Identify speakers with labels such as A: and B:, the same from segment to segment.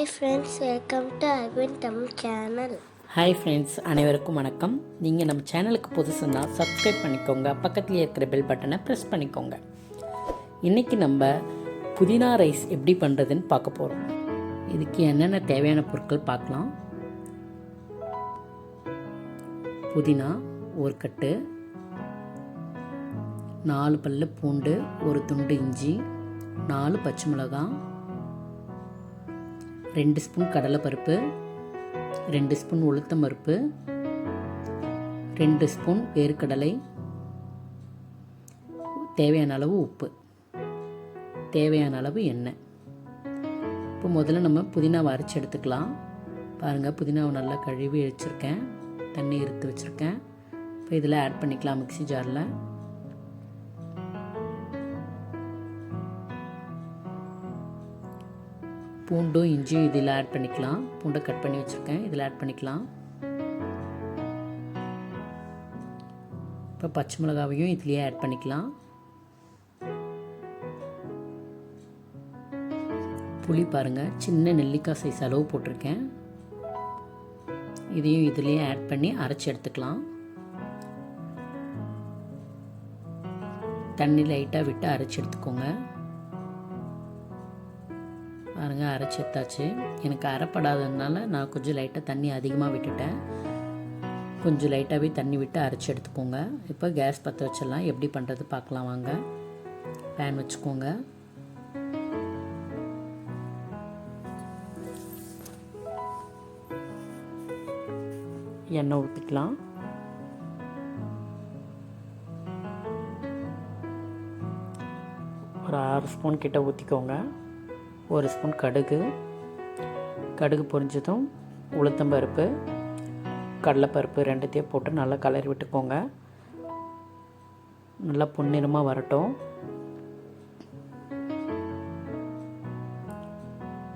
A: Hi friends, welcome to Arvin Tamil channel.
B: Hi friends, அனைவருக்கும் வணக்கம். நீங்கள் நம்ம சேனலுக்கு புதுசுன்னா சப்ஸ்கிரைப் பண்ணிக்கோங்க, பக்கத்தில் இருக்கிற பெல் பட்டனை ப்ரெஸ் பண்ணிக்கோங்க. இன்றைக்கி நம்ம புதினா ரைஸ் எப்படி பண்ணுறதுன்னு பார்க்க போகிறோம். இதுக்கு என்னென்ன தேவையான பொருட்கள் பார்க்கலாம். புதினா ஒரு கட்டு, 4 பல்லு பூண்டு, ஒரு துண்டு இஞ்சி, 4 பச்சை மிளகாய், 2 ஸ்பூன் கடலைப்பருப்பு, 2 ஸ்பூன் உளுத்தம் பருப்பு, 2 ஸ்பூன் வேர்க்கடலை, தேவையான அளவு உப்பு, தேவையான அளவு எண்ணெய். இப்போ முதல்ல நம்ம புதினாவை அரைச்சி எடுத்துக்கலாம். பாருங்கள், புதினாவை நல்லா கழுவி வச்சுருக்கேன், தண்ணி எடுத்து வச்சுருக்கேன். இப்போ இதில் ஆட் பண்ணிக்கலாம் மிக்ஸி ஜாரில். பூண்டும் இஞ்சியும் இதில் ஆட் பண்ணிக்கலாம். பூண்டை கட் பண்ணி வச்சுருக்கேன், இதில் ஆட் பண்ணிக்கலாம். இப்போ பச்சை மிளகாவையும் இதுலேயே ஆட் பண்ணிக்கலாம். புளி பாருங்கள், சின்ன நெல்லிக்காய் சைஸ் அளவு போட்டிருக்கேன். இதையும் இதுலேயே ஆட் பண்ணி அரைச்சி எடுத்துக்கலாம். தண்ணி லைட்டாக விட்டு அரைச்சி எடுத்துக்கோங்க. பாருங்கள், அரைச்சி எடுத்தாச்சு. எனக்கு அரைப்படாததுனால நான் கொஞ்சம் லைட்டாக தண்ணி அதிகமாக விட்டுட்டேன். கொஞ்சம் லைட்டாகவே தண்ணி விட்டு அரைச்சி எடுத்துக்கோங்க. இப்போ கேஸ் பற்ற வச்சிடலாம். எப்படி பண்ணுறது பார்க்கலாம் வாங்க. பேன் வச்சுக்கோங்க. எண்ணெய் ஊற்றிக்கலாம். ஒரு 6 ஸ்பூன் கிட்ட ஊற்றிக்கோங்க. 1 ஸ்பூன் கடுகு பொரிஞ்சதும் உளுத்தம்பருப்பு, கடலைப்பருப்பு ரெண்டுத்தையும் போட்டு நல்லா கலரி விட்டுக்கோங்க. நல்லா பொன்னிறமாக வரட்டும்.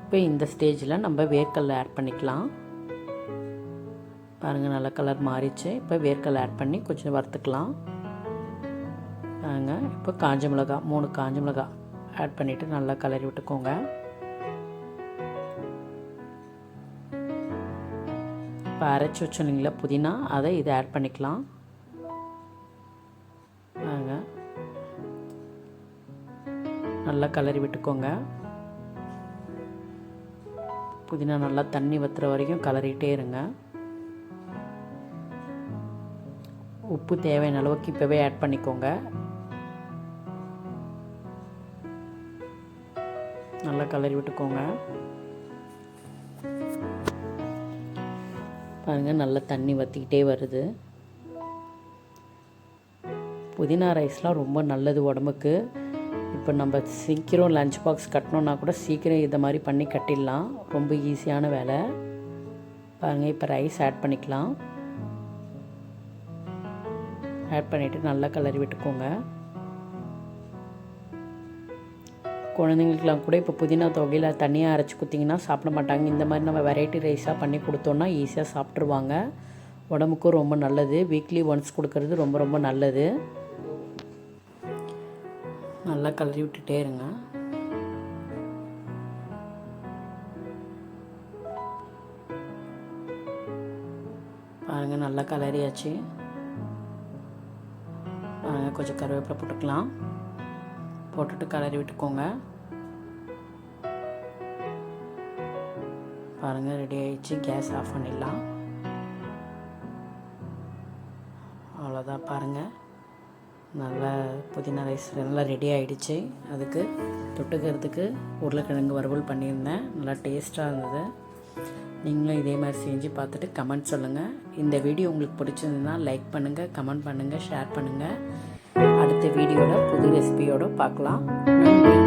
B: இப்போ இந்த ஸ்டேஜில் நம்ம வேர்க்கடலை ஆட் பண்ணிக்கலாம். பாருங்கள், நல்லா கலர் மாறிச்சு. இப்போ வேர்க்கடலை ஆட் பண்ணி கொஞ்சம் வறுத்துக்கலாம். பாருங்கள், இப்போ காஞ்ச மிளகாய் 3 காஞ்ச மிளகாய் ஆட் பண்ணிவிட்டு நல்லா கலரி விட்டுக்கோங்க. இப்போ அரைச்சி வச்சோன்னீங்களா புதினா, அதை இதை ஆட் பண்ணிக்கலாம். வாங்க, நல்லா கலரி விட்டுக்கோங்க. புதினா நல்லா தண்ணி வற்றுற வரைக்கும் கலரிட்டே இருங்க. உப்பு தேவையான அளவுக்கு இப்போவே ஆட் பண்ணிக்கோங்க. நல்லா கலரி விட்டுக்கோங்க. பாருங்கள், நல்லா தண்ணி வற்றிக்கிட்டே வருது. புதினா ரைஸ்லாம் ரொம்ப நல்லது உடம்புக்கு. இப்போ நம்ம சீக்கிரம் லஞ்ச் பாக்ஸ் கட்டணுன்னா கூட சீக்கிரம் இதை மாதிரி பண்ணி கட்டிடலாம். ரொம்ப ஈஸியான வேலை. பாருங்கள், இப்போ ரைஸ் ஆட் பண்ணிக்கலாம். ஆட் பண்ணிவிட்டு நல்லா கலரி விட்டுக்கோங்க. குழந்தைங்களுக்கெலாம் கூட இப்போ புதினா தொகையில் தனியாக அரைச்சி கொடுத்திங்கன்னா சாப்பிட மாட்டாங்க. இந்த மாதிரி நம்ம வெரைட்டி ரைஸாக பண்ணி கொடுத்தோன்னா ஈஸியாக சாப்பிட்ருவாங்க. உடம்புக்கும் ரொம்ப நல்லது. வீக்லி ஒன்ஸ் கொடுக்கறது ரொம்ப ரொம்ப நல்லது. நல்லா கலரி விட்டுட்டே இருங்க. பாருங்கள், நல்லா கலரியாச்சு. பாருங்கள், கொஞ்சம் கருவேப்பிலை போட்டுக்கலாம். போட்டுட்டு கலரி விட்டுக்கோங்க. பாருங்கள், ரெடி ஆகிடுச்சு. கேஸ் ஆஃப் பண்ணிடலாம். அவ்வளோதான். பாருங்கள், நல்லா புதினா ரைஸ் நல்லா ரெடி ஆகிடுச்சு. அதுக்கு தொட்டுக்கிறதுக்கு உருளைக்கிழங்கு வறுவல் பண்ணியிருந்தேன். நல்லா டேஸ்ட்டாக இருந்தது. நீங்களும் இதே மாதிரி செஞ்சு பார்த்துட்டு கமெண்ட் சொல்லுங்கள். இந்த வீடியோ உங்களுக்கு பிடிச்சிருந்ததுன்னா லைக் பண்ணுங்கள், கமெண்ட் பண்ணுங்கள், ஷேர் பண்ணுங்கள். அடுத்த வீடியோவில் புது ரெசிபியோடு பார்க்கலாம். நன்றி.